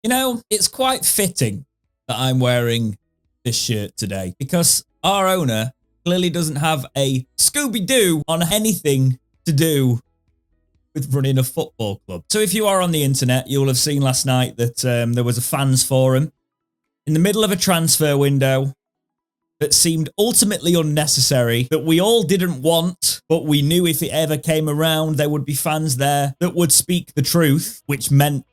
You know, it's quite fitting that I'm wearing this shirt today because our owner clearly doesn't have a Scooby-Doo on anything to do with running a football club. So if you are on the internet, you will have seen last night that there was a fans forum in the middle of a transfer window that seemed ultimately unnecessary, that we all didn't want, but we knew if it ever came around, there would be fans there that would speak the truth, which meant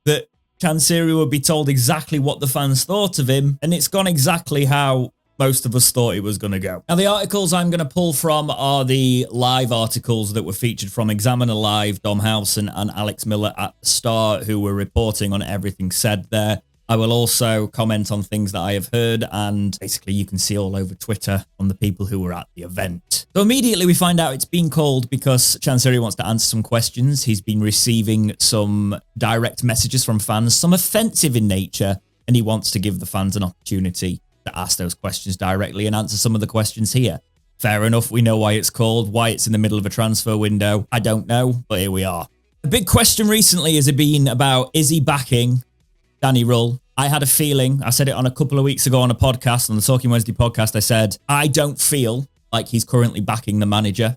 that Chansiri would be told exactly what the fans thought of him, and it's gone exactly how most of us thought it was going to go. Now, the articles I'm going to pull from are the live articles that were featured from Examiner Live, Dom Howson and Alex Miller at the start, who were reporting on everything said there. I will also comment on things that I have heard, and basically you can see all over Twitter on the people who were at the event. So immediately we find out it's been called because Chansiri wants to answer some questions. He's been receiving some direct messages from fans, some offensive in nature, and he wants to give the fans an opportunity to ask those questions directly and answer some of the questions here. Fair enough, we know why it's called, why it's in the middle of a transfer window. I don't know, but here we are. The big question recently has been about, is he backing Danny Röhl? I had a feeling, I said it on a couple of weeks ago on a podcast, on the Talking Wednesday podcast, I said, I don't feel like he's currently backing the manager.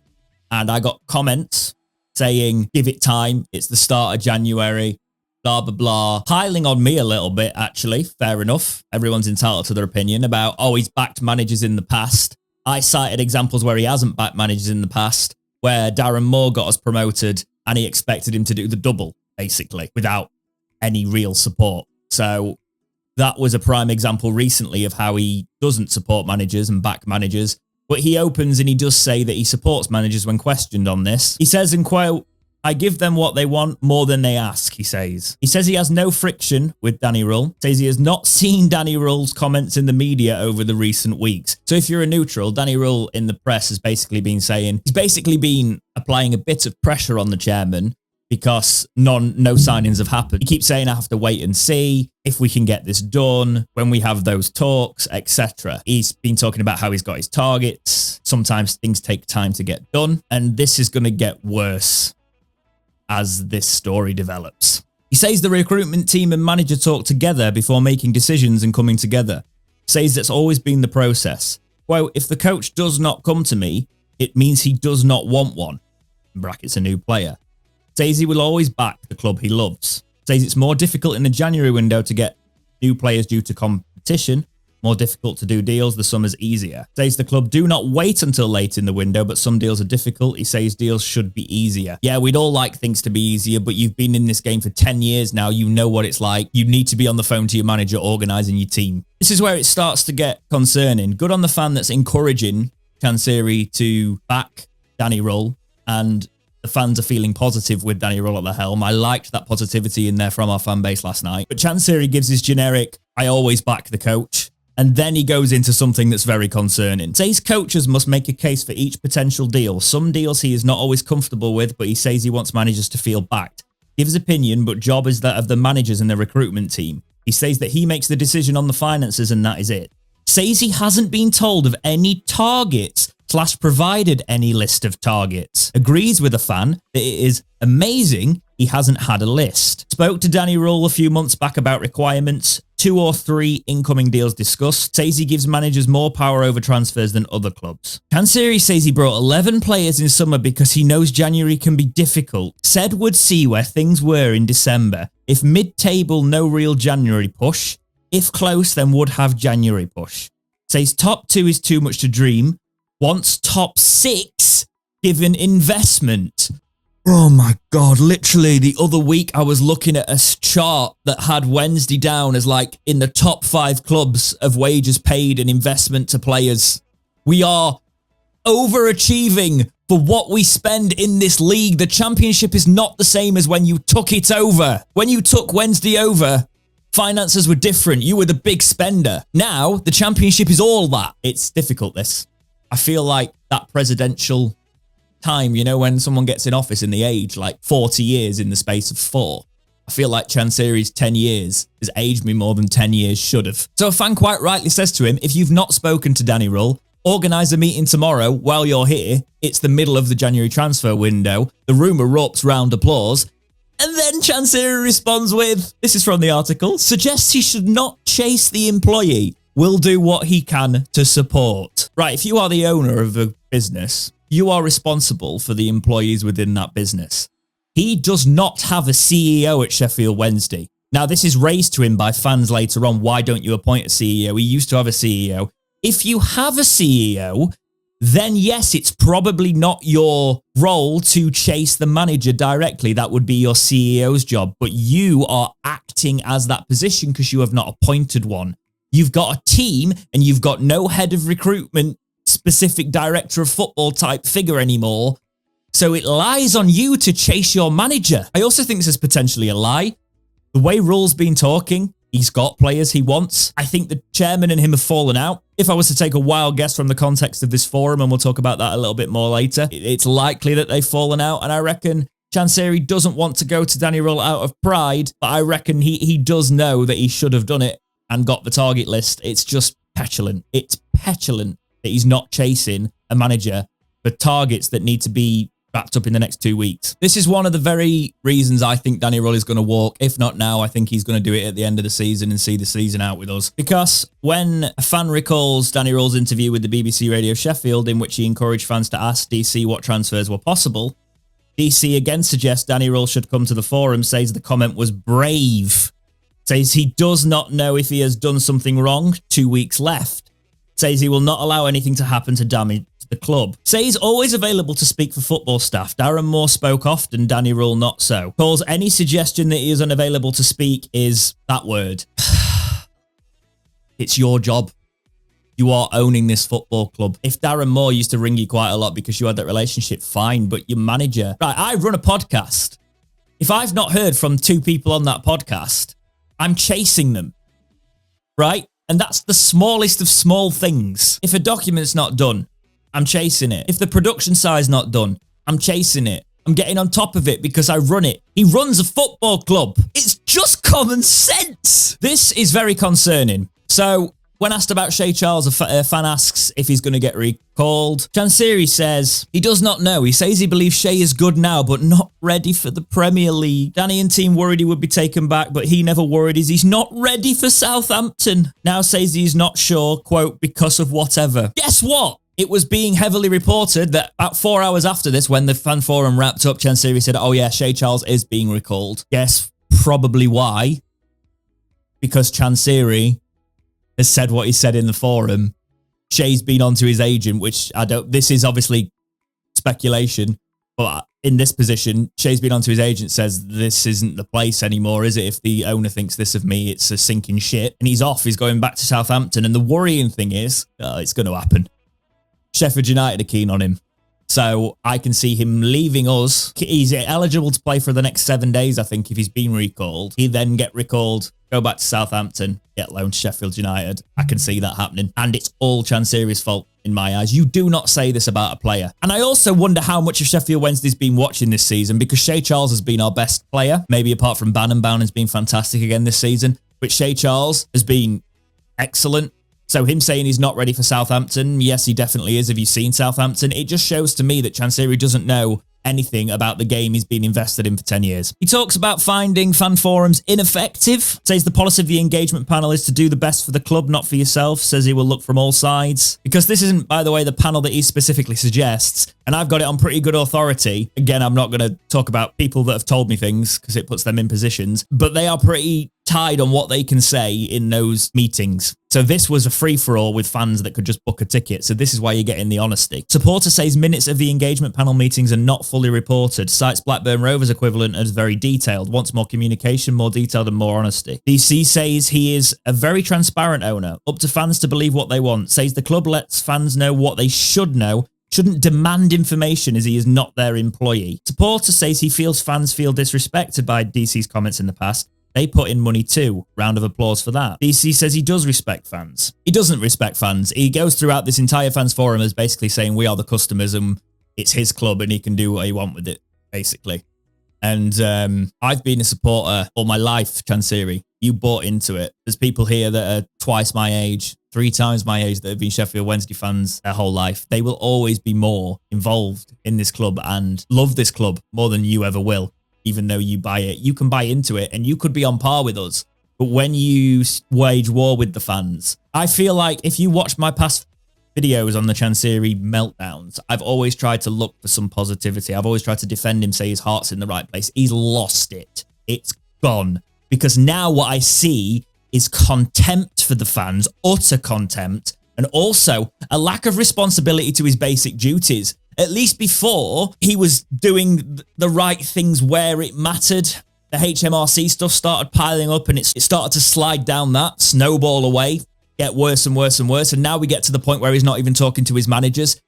And I got comments saying, give it time, it's the start of January, blah, blah, blah. Piling on me a little bit, actually. Fair enough. Everyone's entitled to their opinion about, oh, he's backed managers in the past. I cited examples where he hasn't backed managers in the past, where Darren Moore got us promoted and he expected him to do the double, basically, without any real support. So that was a prime example recently of how he doesn't support managers and back managers. But he opens and he does say that he supports managers when questioned on this. He says, in quote, I give them what they want more than they ask, he says. He says he has no friction with Danny Röhl. Says he has not seen Danny Röhl's comments in the media over the recent weeks. So if you're a neutral, Danny Röhl in the press has basically been saying, he's basically been applying a bit of pressure on the chairman because no signings have happened. He keeps saying, I have to wait and see if we can get this done, when we have those talks, etc. He's been talking about how he's got his targets. Sometimes things take time to get done, and this is going to get worse as this story develops. He says the recruitment team and manager talk together before making decisions and coming together. Says that's always been the process. Well, if the coach does not come to me, it means he does not want one. In brackets, a new player. Says he will always back the club he loves. Says it's more difficult in the January window to get new players due to competition. More difficult to do deals, the summer's easier. Says the club do not wait until late in the window, but some deals are difficult. He says deals should be easier. Yeah, we'd all like things to be easier, but you've been in this game for 10 years now. You know what it's like. You need to be on the phone to your manager organising your team. This is where it starts to get concerning. Good on the fan that's encouraging Chansiri to back Danny Röhl, and the fans are feeling positive with Danny Röhl at the helm. I liked that positivity in there from our fan base last night. But Chansiri gives his generic, I always back the coach. And then he goes into something that's very concerning. Says coaches must make a case for each potential deal. Some deals he is not always comfortable with, but he says he wants managers to feel backed. Gives opinion, but job is that of the managers and the recruitment team. He says that he makes the decision on the finances and that is it. Says he hasn't been told of any targets / provided any list of targets. Agrees with a fan that it is amazing he hasn't had a list. Spoke to Danny Röhl a few months back about requirements. 2 or 3 incoming deals discussed. Says he gives managers more power over transfers than other clubs. Chansiri says he brought 11 players in summer because he knows January can be difficult. Said would see where things were in December. If mid-table, no real January push. If close, then would have January push. Says top 2 is too much to dream. Wants top 6 given investment. Oh my God, literally the other week I was looking at a chart that had Wednesday down as like in the top 5 clubs of wages paid and investment to players. We are overachieving for what we spend in this league. The championship is not the same as when you took it over. When you took Wednesday over, finances were different. You were the big spender. Now the championship is all that. It's difficult, this. I feel like that presidential time, you know, when someone gets in office in the age like 40 years in the space of 4. I feel like Chansiri's 10 years has aged me more than 10 years should have. So a fan quite rightly says to him, if you've not spoken to Danny Röhl, organise a meeting tomorrow while you're here. It's the middle of the January transfer window. The rumour erupts round applause. And then Chansiri responds with, this is from the article, suggests he should not chase the employee, will do what he can to support. Right, if you are the owner of a business, you are responsible for the employees within that business. He does not have a CEO at Sheffield Wednesday. Now, this is raised to him by fans later on. Why don't you appoint a CEO? He used to have a CEO. If you have a CEO, then yes, it's probably not your role to chase the manager directly. That would be your CEO's job. But you are acting as that position because you have not appointed one. You've got a team and you've got no head of recruitment, specific director of football type figure anymore. So it lies on you to chase your manager. I also think this is potentially a lie. The way Rule's been talking, he's got players he wants. I think the chairman and him have fallen out. If I was to take a wild guess from the context of this forum, and we'll talk about that a little bit more later, it's likely that they've fallen out. And I reckon Chansiri doesn't want to go to Danny Rule out of pride, but I reckon he does know that he should have done it and got the target list. It's just petulant. It's petulant that he's not chasing a manager for targets that need to be wrapped up in the next 2 weeks. This is one of the very reasons I think Danny Rule is going to walk. If not now, I think he's going to do it at the end of the season and see the season out with us. Because when a fan recalls Danny Rule's interview with the BBC Radio Sheffield, in which he encouraged fans to ask DC what transfers were possible, DC again suggests Danny Rule should come to the forum, says the comment was brave, says he does not know if he has done something wrong, 2 weeks left, says he will not allow anything to happen to damage the club. Say he's always available to speak for football staff. Darren Moore spoke often, Danny Rule not so. Calls any suggestion that he is unavailable to speak is that word. It's your job. You are owning this football club. If Darren Moore used to ring you quite a lot because you had that relationship, fine, but your manager... Right, I run a podcast. If I've not heard from 2 people on that podcast, I'm chasing them. Right? And that's the smallest of small things. If a document's not done, I'm chasing it. If the production side's not done, I'm chasing it. I'm getting on top of it because I run it. He runs a football club. It's just common sense. This is very concerning. So when asked about Shay Charles, a fan asks if he's going to get recalled. Chansiri says he does not know. He says he believes Shay is good now, but not ready for the Premier League. Danny and team worried he would be taken back, but he never worried he's not ready for Southampton. Now says he's not sure, quote, because of whatever. Guess what? It was being heavily reported that about 4 hours after this, when the fan forum wrapped up, Chansiri said, oh yeah, Shay Charles is being recalled. Guess probably why. Because Chansiri has said what he said in the forum. Shay's been onto his agent, which this is obviously speculation, but in this position, Shay's been onto his agent, says this isn't the place anymore, is it? If the owner thinks this of me, it's a sinking ship. And he's off, he's going back to Southampton. And the worrying thing is, it's going to happen. Sheffield United are keen on him. So I can see him leaving us. He's eligible to play for the next 7 days, I think, if he's been recalled. He then get recalled, go back to Southampton, get loaned to Sheffield United. I can see that happening. And it's all Chansiri's fault in my eyes. You do not say this about a player. And I also wonder how much of Sheffield Wednesday's been watching this season, because Shay Charles has been our best player. Maybe apart from Bannon. Bannon's been fantastic again this season. But Shay Charles has been excellent. So him saying he's not ready for Southampton, yes, he definitely is. Have you seen Southampton? It just shows to me that Chansiri doesn't know anything about the game he's been invested in for 10 years. He talks about finding fan forums ineffective, says the policy of the engagement panel is to do the best for the club, not for yourself, says he will look from all sides. Because this isn't, by the way, the panel that he specifically suggests, and I've got it on pretty good authority. Again, I'm not going to talk about people that have told me things because it puts them in positions, but they are pretty tied on what they can say in those meetings. So this was a free-for-all with fans that could just book a ticket. So this is why you're getting the honesty. Supporter says minutes of the engagement panel meetings are not fully reported. Cites Blackburn Rovers equivalent as very detailed. Wants more communication, more detailed and more honesty. DC says he is a very transparent owner. Up to fans to believe what they want. Says the club lets fans know what they should know. Shouldn't demand information as he is not their employee. Supporter says he feels fans feel disrespected by DC's comments in the past. They put in money too. Round of applause for that. DC says he does respect fans. He doesn't respect fans. He goes throughout this entire fans forum as basically saying we are the customers and it's his club and he can do what he wants with it, basically. And I've been a supporter all my life, Chansiri. You bought into it. There's people here that are twice my age, 3 times my age that have been Sheffield Wednesday fans their whole life. They will always be more involved in this club and love this club more than you ever will. even though you buy it. You can buy into it and you could be on par with us. But when you wage war with the fans, I feel like if you watch my past videos on the Chansiri meltdowns, I've always tried to look for some positivity. I've always tried to defend him, say his heart's in the right place. He's lost it. It's gone. Because now what I see is contempt for the fans, utter contempt, and also a lack of responsibility to his basic duties. At least before, he was doing the right things where it mattered. The HMRC stuff started piling up and it started to slide down that, snowball away, get worse and worse and worse. And now we get to the point where he's not even talking to his managers.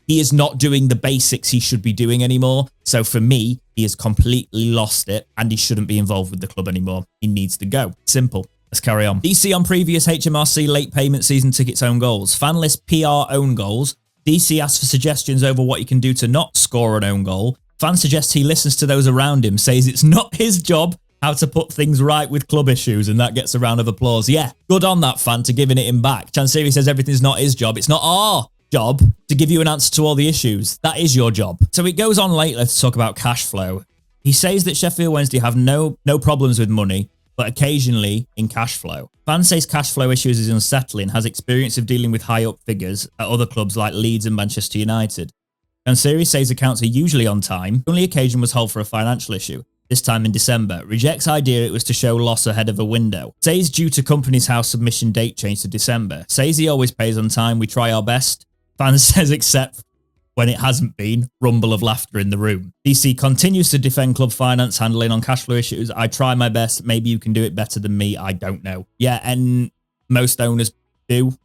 He is not doing the basics he should be doing anymore. So for me, he has completely lost it and he shouldn't be involved with the club anymore. He needs to go. Simple. Let's carry on. DC on previous HMRC late payment season tickets own goals. Fan list PR own goals. DC asks for suggestions over what he can do to not score an own goal. Fan suggests he listens to those around him, says it's not his job how to put things right with club issues, and that gets a round of applause. Yeah, good on that fan to giving it him back. Chansiri says everything's not his job. It's not our job to give you an answer to all the issues. That is your job. So it goes on later to talk about cash flow. He says that Sheffield Wednesday have no problems with money, but occasionally in cash flow. Fan says cash flow issues is unsettling, has experience of dealing with high up figures at other clubs like Leeds and Manchester United. Chansiri says accounts are usually on time. The only occasion was held for a financial issue, this time in December. Rejects idea it was to show loss ahead of a window. Says due to company's house submission date change to December. Says he always pays on time, we try our best. Fan says except when it hasn't been. Rumble of laughter in the room. DC continues to defend club finance handling on cash flow issues. I try my best. Maybe you can do it better than me. I don't know. Yeah, and most owners do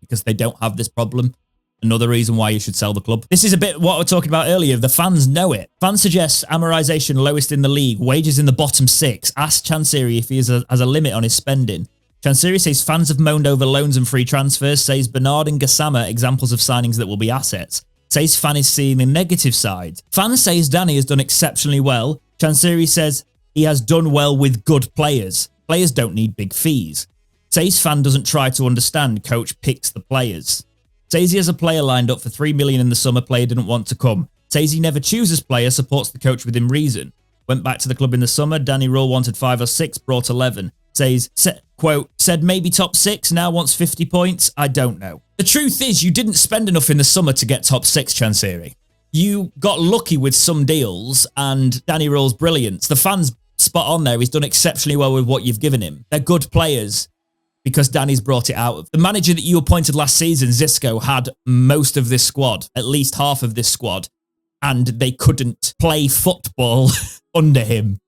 because they don't have this problem. Another reason why you should sell the club. This is a bit what we were talking about earlier. The fans know it. Fan suggests amortization lowest in the league. Wages in the bottom 6. Ask Chansiri if he has a limit on his spending. Chansiri says fans have moaned over loans and free transfers. Says Bernard and Gassama examples of signings that will be assets. Says Fan is seeing the negative side. Fan says Danny has done exceptionally well. Chansiri says he has done well with good players. Players don't need big fees. Says Fan doesn't try to understand. Coach picks the players. Says he has a player lined up for 3 million in the summer. Player didn't want to come. Says he never chooses player, supports the coach within reason. Went back to the club in the summer. Danny Rule wanted 5 or 6, brought 11. Says, quote, said maybe top 6, now wants 50 points. I don't know. The truth is you didn't spend enough in the summer to get top 6, Chansiri. You got lucky with some deals and Danny Rule's brilliance. The fans spot on there. He's done exceptionally well with what you've given him. They're good players. Because Danny's brought it out. The manager that you appointed last season, Zisco, had most of this squad, at least half of this squad, and they couldn't play football under him.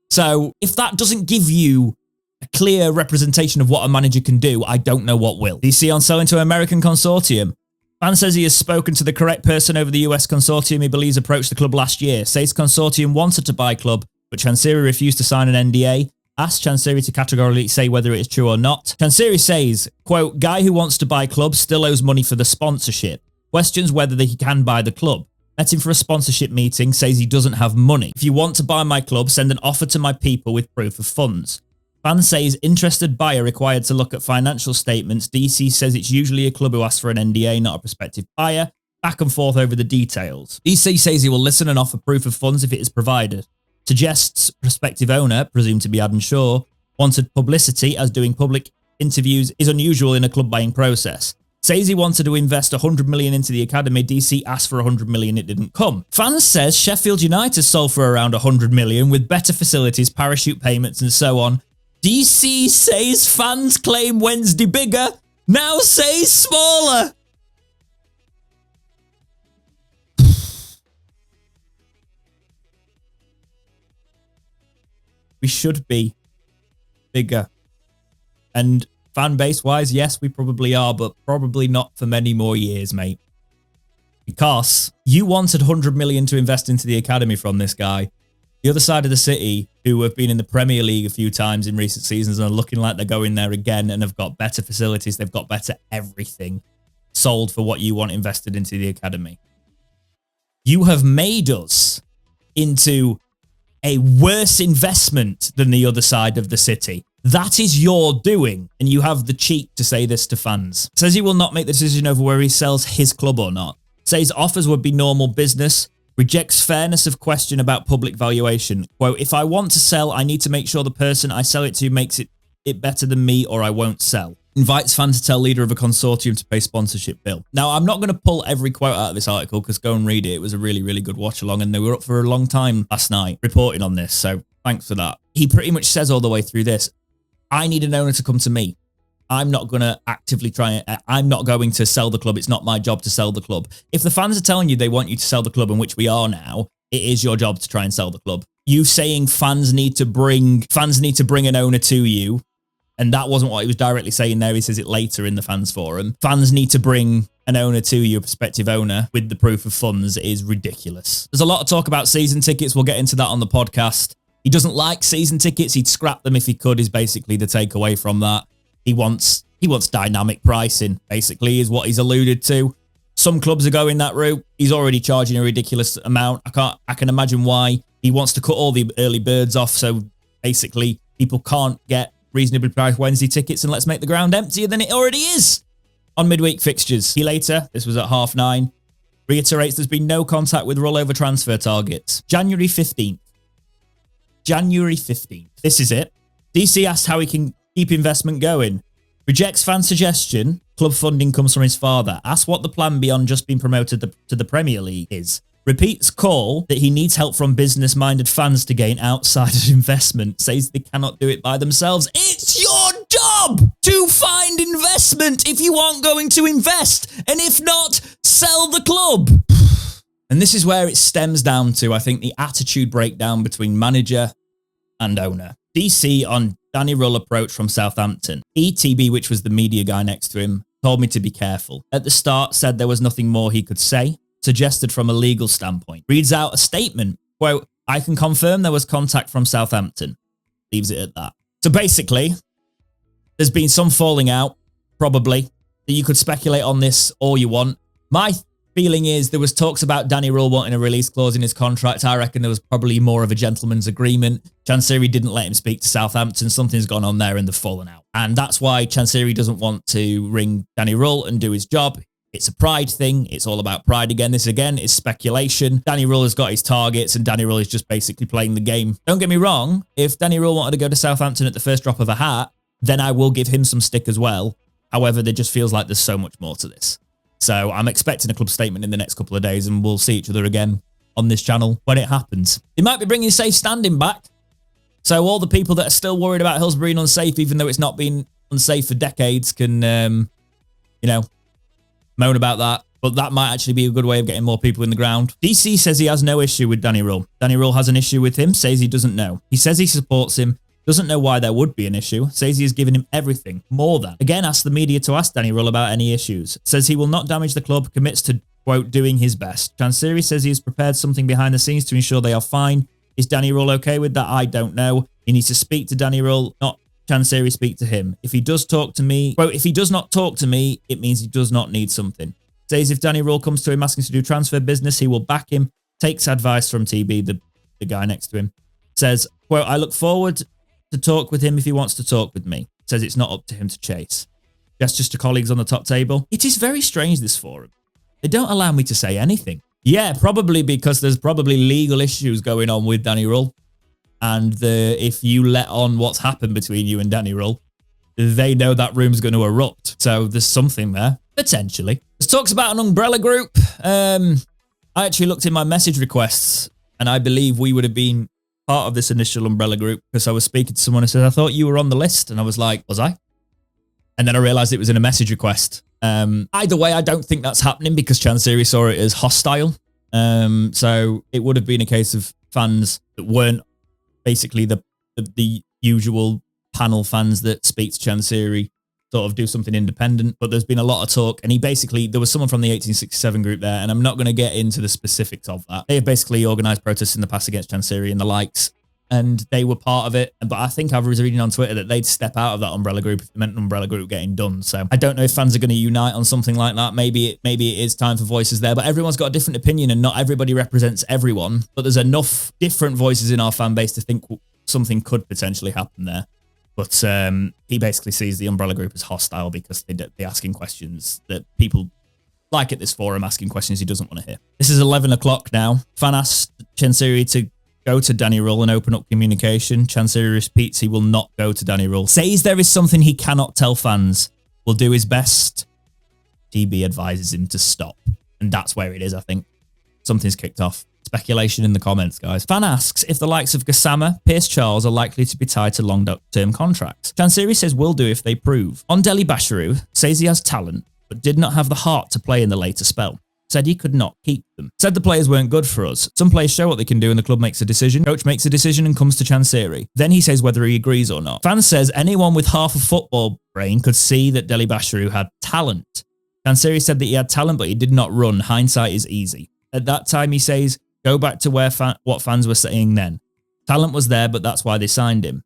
So if that doesn't give you a clear representation of what a manager can do, I don't know what will. DC on selling to American consortium. Fan says he has spoken to the correct person over the US consortium he believes approached the club last year. Says consortium wanted to buy club, but Chansiri refused to sign an NDA. Asked Chansiri to categorically say whether it is true or not. Chansiri says, quote, guy who wants to buy club still owes money for the sponsorship. Questions whether he can buy the club. Met him for a sponsorship meeting, says he doesn't have money. If you want to buy my club, send an offer to my people with proof of funds. Fan says interested buyer required to look at financial statements. DC says it's usually a club who asks for an NDA, not a prospective buyer. Back and forth over the details. DC says he will listen and offer proof of funds if it is provided. Suggests prospective owner, presumed to be Adam Shaw, wanted publicity as doing public interviews is unusual in a club buying process. Says he wanted to invest 100 million into the academy. DC asked for 100 million, it didn't come. Fan says Sheffield United sold for around 100 million with better facilities, parachute payments and so on. DC says fans claim Wednesday bigger, now says smaller. We should be bigger. And fan base wise, yes, we probably are, but probably not for many more years, mate. Because you wanted 100 million to invest into the academy from this guy. The other side of the city, who have been in the Premier League a few times in recent seasons and are looking like they're going there again and have got better facilities, they've got better everything, sold for what you want invested into the academy. You have made us into a worse investment than the other side of the city. That is your doing, and you have the cheek to say this to fans. Says he will not make the decision over where he sells his club or not. Says offers would be normal business. Rejects fairness of question about public valuation. Quote, if I want to sell, I need to make sure the person I sell it to makes it better than me or I won't sell. Invites fan to tell leader of a consortium to pay sponsorship bill. Now, I'm not going to pull every quote out of this article because go and read it. It was a really, really good watch along and they were up for a long time last night reporting on this. So thanks for that. He pretty much says all the way through this, I need an owner to come to me. I'm not going to actively I'm not going to sell the club. It's not my job to sell the club. If the fans are telling you they want you to sell the club, in which we are now, it is your job to try and sell the club. You saying fans need to bring an owner to you, and that wasn't what he was directly saying there. He says it later in the fans forum. Fans need to bring an owner to you, a prospective owner, with the proof of funds is ridiculous. There's a lot of talk about season tickets. We'll get into that on the podcast. He doesn't like season tickets. He'd scrap them if he could, is basically the takeaway from that. He wants dynamic pricing, basically, is what he's alluded to. Some clubs are going that route. He's already charging a ridiculous amount. I can imagine why. He wants to cut all the early birds off, so basically people can't get reasonably priced Wednesday tickets, and let's make the ground emptier than it already is on midweek fixtures. He later, this was at 9:30, reiterates there's been no contact with rollover transfer targets. January 15th. This is it. DC asked how he can keep investment going. Rejects fan suggestion. Club funding comes from his father. Asks what the plan beyond just being promoted to the Premier League is. Repeats call that he needs help from business-minded fans to gain outside investment. Says they cannot do it by themselves. It's your job to find investment if you aren't going to invest. And if not, sell the club. And this is where it stems down to, I think, the attitude breakdown between manager and owner. DC on Danny Rull approach from Southampton. ETB, which was the media guy next to him, told me to be careful. At the start, said there was nothing more he could say. Suggested from a legal standpoint. Reads out a statement. Quote, I can confirm there was contact from Southampton. Leaves it at that. So basically, there's been some falling out, probably. You could speculate on this all you want. My feeling is there was talks about Danny Rull wanting a release clause in his contract. I reckon there was probably more of a gentleman's agreement. Chansiri didn't let him speak to Southampton. Something's gone on there and they've fallen out. And that's why Chansiri doesn't want to ring Danny Rull and do his job. It's a pride thing. It's all about pride again. This again is speculation. Danny Rull has got his targets and Danny Rull is just basically playing the game. Don't get me wrong. If Danny Rull wanted to go to Southampton at the first drop of a hat, then I will give him some stick as well. However, there just feels like there's so much more to this. So I'm expecting a club statement in the next couple of days and we'll see each other again on this channel when it happens. They might be bringing safe standing back. So all the people that are still worried about Hillsborough being unsafe, even though it's not been unsafe for decades, can, moan about that. But that might actually be a good way of getting more people in the ground. DC says he has no issue with Danny Rull. Danny Rull has an issue with him, says he doesn't know. He says he supports him, doesn't know why there would be an issue, says he has given him everything, more than. Again, asks the media to ask Danny Rull about any issues. Says he will not damage the club, commits to, quote, doing his best. Chansiri says he has prepared something behind the scenes to ensure they are fine. Is Danny Rull okay with that? I don't know. He needs to speak to Danny Rull, not Chansiri speak to him. If he does talk to me, quote, if he does not talk to me, it means he does not need something. Says if Danny Rull comes to him asking to do transfer business, he will back him. Takes advice from TB, the guy next to him. Says, quote, I look forward to talk with him if he wants to talk with me. Says it's not up to him to chase. Gestures to colleagues on the top table. It is very strange, this forum. They don't allow me to say anything. Yeah, probably because there's probably legal issues going on with Danny Rull. And if you let on what's happened between you and Danny Rull, they know that room's going to erupt. So there's something there, potentially. There's talks about an umbrella group. I actually looked in my message requests, and I believe we would have been part of this initial umbrella group because I was speaking to someone who said, I thought you were on the list. And I was like, was I? And then I realized it was in a message request. Either way, I don't think that's happening because Chansiri saw it as hostile. So it would have been a case of fans that weren't basically the usual panel fans that speak to Chansiri sort of do something independent. But there's been a lot of talk, and there was someone from the 1867 group there, and I'm not going to get into the specifics of that. They have basically organised protests in the past against Chansiri and the likes, and they were part of it. But I think I was reading on Twitter that they'd step out of that umbrella group if it meant an umbrella group getting done. So I don't know if fans are going to unite on something like that. Maybe it is time for voices there, but everyone's got a different opinion and not everybody represents everyone. But there's enough different voices in our fan base to think something could potentially happen there. But he basically sees the umbrella group as hostile because they're asking questions that people like at this forum asking questions he doesn't want to hear. This is 11 o'clock now. Fan asked Chansiri to go to Danny Rule and open up communication. Chansiri repeats he will not go to Danny Rule. Says there is something he cannot tell fans. Will do his best. TB advises him to stop. And that's where it is, I think. Something's kicked off. Speculation in the comments, guys. Fan asks if the likes of Gassama, Pierce Charles are likely to be tied to long-term contracts. Chansiri says will do if they prove. On Dejphon says he has talent, but did not have the heart to play in the later spell. Said he could not keep them. Said the players weren't good for us. Some players show what they can do and the club makes a decision. Coach makes a decision and comes to Chansiri. Then he says whether he agrees or not. Fan says anyone with half a football brain could see that Dejphon had talent. Chansiri said that he had talent, but he did not run. Hindsight is easy. At that time, he says, go back to what fans were saying then. Talent was there, but that's why they signed him.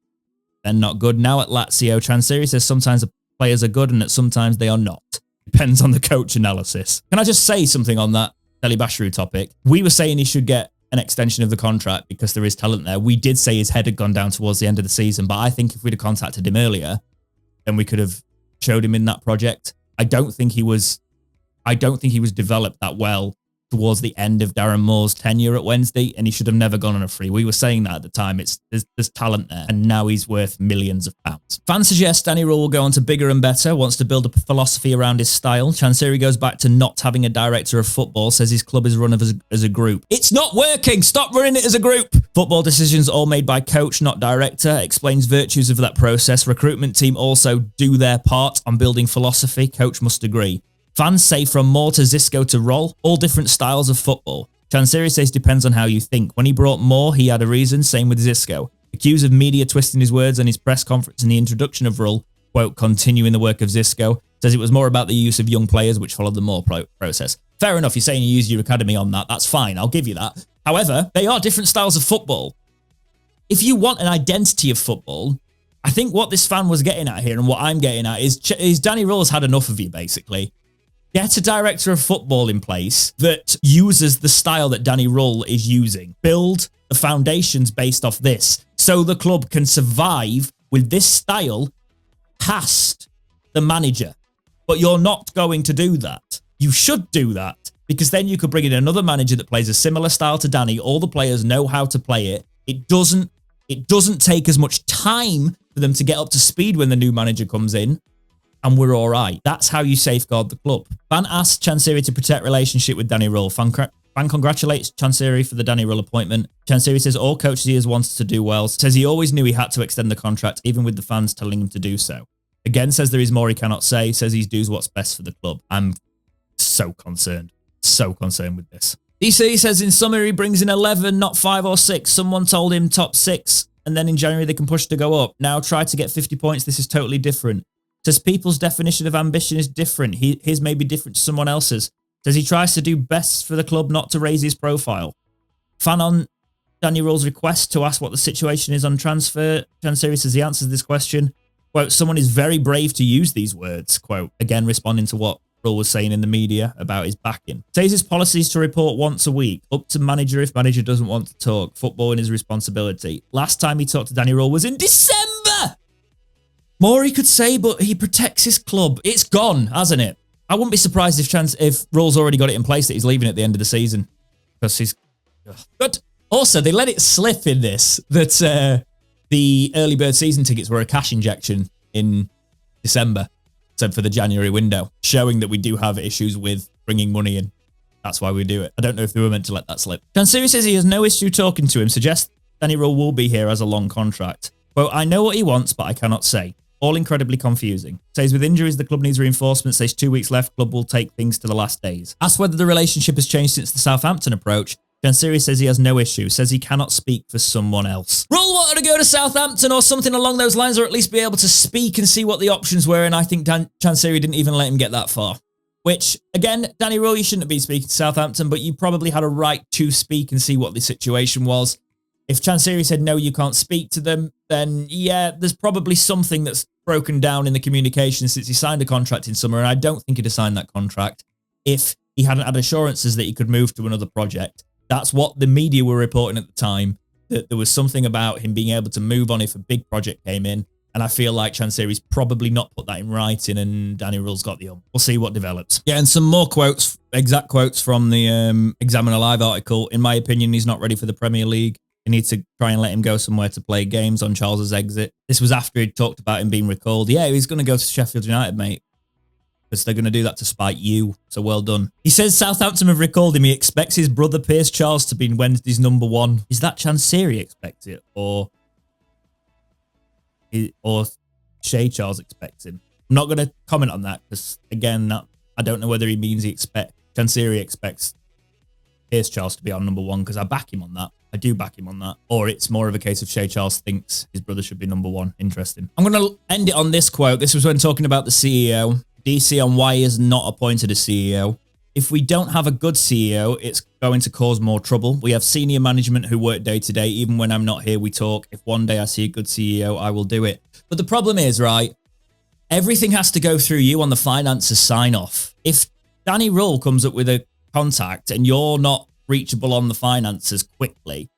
Then not good. Now at Lazio, Chansiri says sometimes the players are good and that sometimes they are not. Depends on the coach analysis. Can I just say something on that Dejphon topic? We were saying he should get an extension of the contract because there is talent there. We did say his head had gone down towards the end of the season, but I think if we'd have contacted him earlier, then we could have showed him in that project. I don't think he was developed that well towards the end of Darren Moore's tenure at Wednesday, and he should have never gone on a free. We were saying that at the time. There's talent there, and now he's worth millions of pounds. Fans suggest Danny Rule will go on to bigger and better, wants to build a philosophy around his style. Chansiri goes back to not having a director of football, says his club is run as a group. It's not working! Stop running it as a group! Football decisions all made by coach, not director, explains virtues of that process. Recruitment team also do their part on building philosophy. Coach must agree. Fans say from Moore to Xisco to Roll, all different styles of football. Chansiri says depends on how you think. When he brought Moore, he had a reason, same with Xisco. Accused of media twisting his words on his press conference in the introduction of Roll, quote, continuing the work of Xisco, says it was more about the use of young players which followed the Moore process. Fair enough, you're saying you used your academy on that, that's fine, I'll give you that. However, they are different styles of football. If you want an identity of football, I think what this fan was getting at here and what I'm getting at is Danny Rule has had enough of you, basically. Get a director of football in place that uses the style that Danny Rule is using. Build the foundations based off this so the club can survive with this style past the manager. But you're not going to do that. You should do that because then you could bring in another manager that plays a similar style to Danny. All the players know how to play it. It doesn't take as much time for them to get up to speed when the new manager comes in. And we're all right. That's how you safeguard the club. Fan asks Chansiri to protect relationship with Danny Rule. Fan congratulates Chansiri for the Danny Rule appointment. Chansiri says all coaches he has wanted to do well. Says he always knew he had to extend the contract, even with the fans telling him to do so. Again, says there is more he cannot say. Says he does what's best for the club. I'm so concerned. So concerned with this. DC says in summary, he brings in 11, not 5 or 6. Someone told him top 6, and then in January they can push to go up. Now try to get 50 points. This is totally different. Says people's definition of ambition is different. His may be different to someone else's. Says he tries to do best for the club, not to raise his profile. Fan on Danny Rule's request to ask what the situation is on transfer. Chansiri says he answers this question. Quote, someone is very brave to use these words. Quote, again, responding to what Rule was saying in the media about his backing. Says his policy is to report once a week. Up to manager if manager doesn't want to talk. Football is his responsibility. Last time he talked to Danny Rule was in December. More he could say, but he protects his club. It's gone, hasn't it? I wouldn't be surprised if Rule's already got it in place that he's leaving at the end of the season. Because he's... But also, they let it slip in this that the early bird season tickets were a cash injection in December. So for the January window, showing that we do have issues with bringing money in. That's why we do it. I don't know if they were meant to let that slip. Chansiri says he has no issue talking to him, suggests Danny Rule will be here as a long contract. Quote, I know what he wants, but I cannot say. All incredibly confusing. Says with injuries, the club needs reinforcement. Says 2 weeks left, club will take things to the last days. Asked whether the relationship has changed since the Southampton approach. Chansiri says he has no issue. Says he cannot speak for someone else. Rule wanted to go to Southampton or something along those lines, or at least be able to speak and see what the options were. And I think Chansiri didn't even let him get that far. Which, again, Danny Rule, you shouldn't have been speaking to Southampton, but you probably had a right to speak and see what the situation was. If Chansiri said, no, you can't speak to them, then yeah, there's probably something that's broken down in the communication since he signed a contract in summer, and I don't think he'd have signed that contract if he hadn't had assurances that he could move to another project. That's what the media were reporting at the time, that there was something about him being able to move on if a big project came in. And I feel like Chansiri's probably not put that in writing and Danny Rulle's got the We'll see what develops. Yeah, and some more quotes, exact quotes from the Examiner Live article. In my opinion, he's not ready for the Premier League. You need to try and let him go somewhere to play games on Charles's exit. This was after he'd talked about him being recalled. Yeah, he's going to go to Sheffield United, mate. Because they're going to do that to spite you. So well done. He says Southampton have recalled him. He expects his brother Pierce Charles to be Wednesday's #1. Is that Chansiri expects it? Or Shay Charles expects him? I'm not going to comment on that because, again, I don't know whether he means Chansiri expects Pierce Charles to be our #1 because I back him on that. I do back him on that. Or it's more of a case of Shay Charles thinks his brother should be #1. Interesting. I'm going to end it on this quote. This was when talking about the CEO. DC on why he is not appointed a CEO. If we don't have a good CEO, it's going to cause more trouble. We have senior management who work day to day. Even when I'm not here, we talk. If one day I see a good CEO, I will do it. But the problem is, right, everything has to go through you on the finances sign off. If Danny Rull comes up with a contact and you're not reachable on the finances quickly,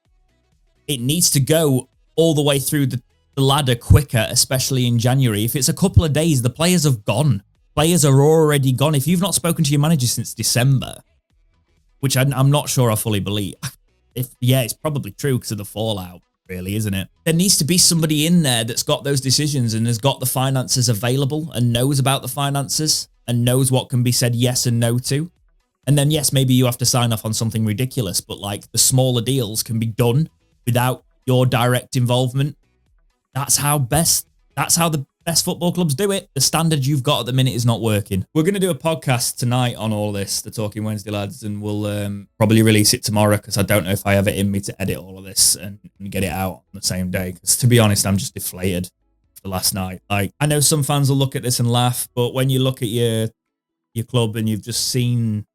it needs to go all the way through the ladder quicker, especially in January. If it's a couple of days, the players have gone. Players are already gone. If you've not spoken to your manager since December, which I'm not sure I fully believe. It's probably true because of the fallout, really, isn't it? There needs to be somebody in there that's got those decisions and has got the finances available and knows about the finances and knows what can be said yes and no to. And then, yes, maybe you have to sign off on something ridiculous, but like the smaller deals can be done without your direct involvement. That's how the best football clubs do it. The standard you've got at the minute is not working. We're going to do a podcast tonight on all this, the Talking Wednesday lads, and we'll probably release it tomorrow because I don't know if I have it in me to edit all of this and get it out on the same day. Because to be honest, I'm just deflated after last night. Like, I know some fans will look at this and laugh, but when you look at your club and you've just seen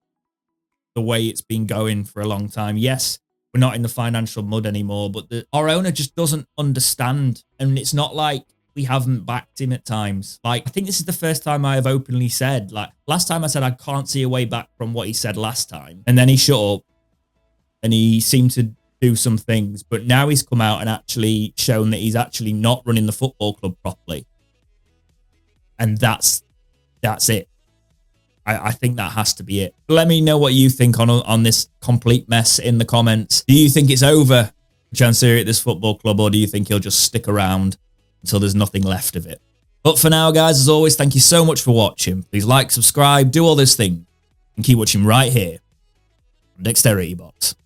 the way it's been going for a long time, yes, we're not in the financial mud anymore, but our owner just doesn't understand. And it's not like we haven't backed him at times. Like, I think this is the first time I have openly said, like, last time I said I can't see a way back from what he said last time. And then he shut up and he seemed to do some things. But now he's come out and actually shown that he's actually not running the football club properly. And that's it. I think that has to be it. Let me know what you think on this complete mess in the comments. Do you think it's over for Chansiri at this football club, or do you think he'll just stick around until there's nothing left of it? But for now, guys, as always, thank you so much for watching. Please like, subscribe, do all those things, and keep watching right here on Dexterity Box.